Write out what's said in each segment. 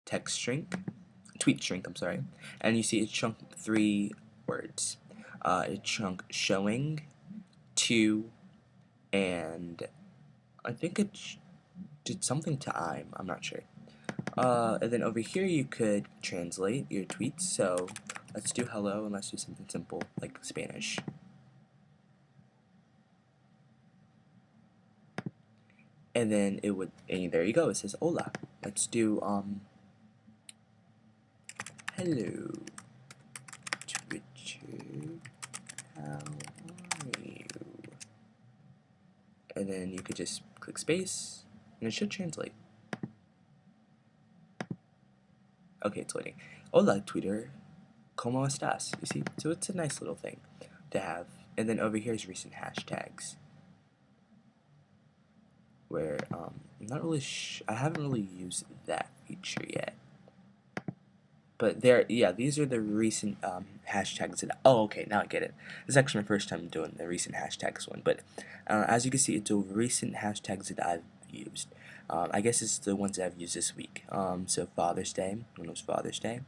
tweet shrink, I'm sorry, and you see it chunk 3 words. It chunk showing, to, and I think it did something to I'm not sure. And then over here you could translate your tweets, so let's do hello and let's do something simple like Spanish. And then it would, and there you go, it says hola. Let's do hello Richard, how are you? And then you could just click space and it should translate. Okay, it's waiting. Hola Twitter, ¿cómo estás? You see, so it's a nice little thing to have. And then over here is recent hashtags, where I'm not really I haven't really used that feature yet. But yeah, these are the recent hashtags that, oh, okay, now I get it. This is actually my first time doing the recent hashtags one, but as you can see, it's the recent hashtags that I've used. I guess it's the ones that I've used this week. So Father's Day, when it was Father's Day.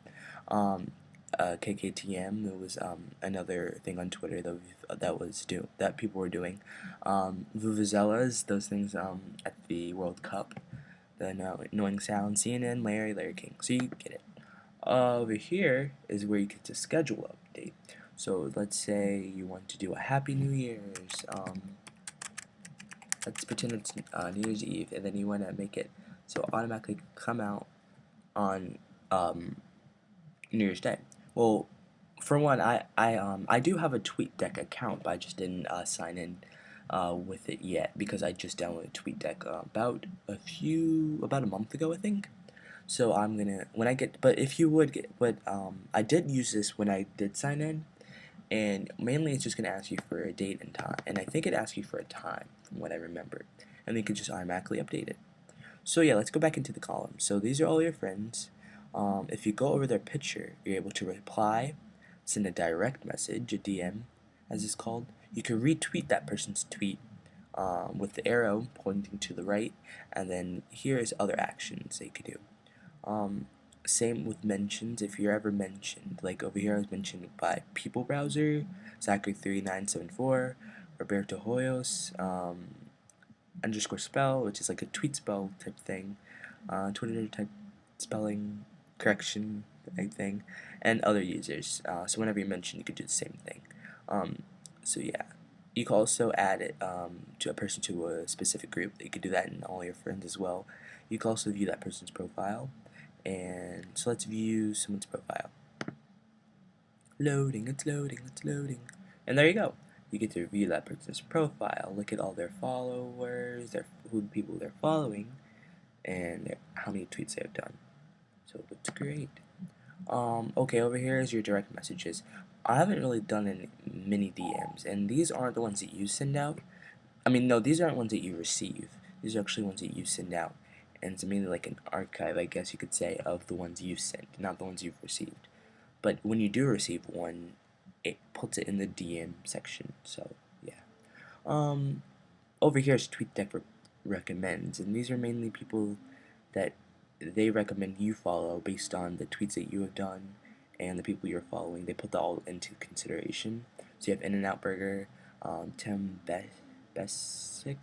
KKTM, there was another thing on Twitter that people were doing. Vuvuzelas, those things at the World Cup. The annoying sound, CNN, Larry King. So you get it. Over here is where you get to schedule update. So let's say you want to do a Happy New Year's. Let's pretend it's New Year's Eve, and then you want to make it so automatically come out on New Year's Day. Well, for one, I do have a TweetDeck account, but I just didn't sign in with it yet because I just downloaded TweetDeck about a month ago, I think. So I'm gonna but if you would get, but I did use this when I did sign in, and mainly it's just gonna ask you for a date and time, and I think it asks you for a time from what I remember, and then you can just automatically update it. So yeah, let's go back into the column. So these are all your friends. If you go over their picture, you're able to reply, send a direct message, a DM, as it's called. You can retweet that person's tweet with the arrow pointing to the right, and then here is other actions that you could do. Same with mentions. If you're ever mentioned, like over here I was mentioned by People Browser, Zachary3974, Roberto Hoyos, underscore spell, which is like a tweet spell type thing, Twitter type spelling correction type thing, and other users. So whenever you mention, you could do the same thing. So yeah, you can also add it to a person to a specific group. You could do that in all your friends as well. You can also view that person's profile. And so let's view someone's profile. Loading, it's loading, it's loading. And there you go. You get to view that person's profile, look at all their followers, who the people they're following, and how many tweets they have done. So it's great. Okay, over here is your direct messages. I haven't really done any mini DMs, and these aren't the ones that you send out. I mean, no, these aren't ones that you receive. These are actually ones that you send out. And it's mainly like an archive, I guess you could say, of the ones you've sent, not the ones you've received. But when you do receive one, it puts it in the DM section. So yeah. Over here is TweetDeck recommends, and these are mainly people that they recommend you follow based on the tweets that you have done and the people you're following. They put that all into consideration. So you have In-N-Out Burger, Tim Bessiker,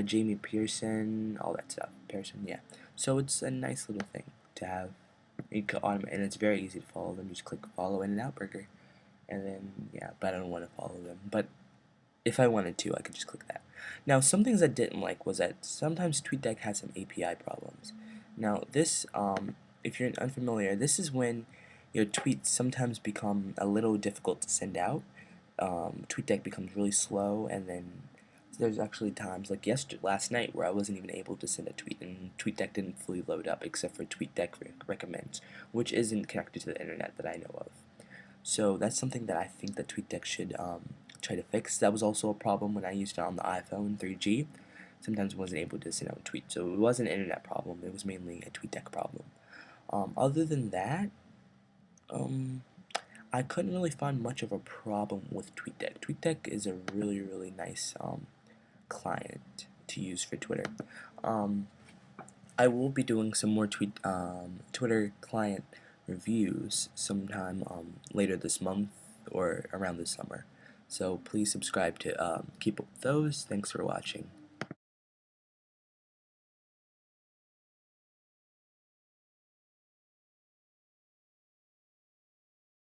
Jamie Pearson, all that stuff. Pearson, yeah. So it's a nice little thing to have. You can automate, and it's very easy to follow them. Just click follow In-N-Out Burger, and then yeah. But I don't want to follow them. But if I wanted to, I could just click that. Now, some things I didn't like was that sometimes TweetDeck has some API problems. Now, this, if you're unfamiliar, this is when your tweets sometimes become a little difficult to send out. TweetDeck becomes really slow, and then there's actually times like last night where I wasn't even able to send a tweet, and TweetDeck didn't fully load up except for TweetDeck recommends, which isn't connected to the internet that I know of. So that's something that I think that TweetDeck should try to fix. That was also a problem when I used it on the iPhone 3G. Sometimes I wasn't able to send out a tweet, so it wasn't an internet problem. It was mainly a TweetDeck problem. Other than that, I couldn't really find much of a problem with TweetDeck. TweetDeck is a really nice client to use for Twitter. I will be doing some more Twitter client reviews sometime later this month or around this summer. So please subscribe to keep up with those. Thanks for watching.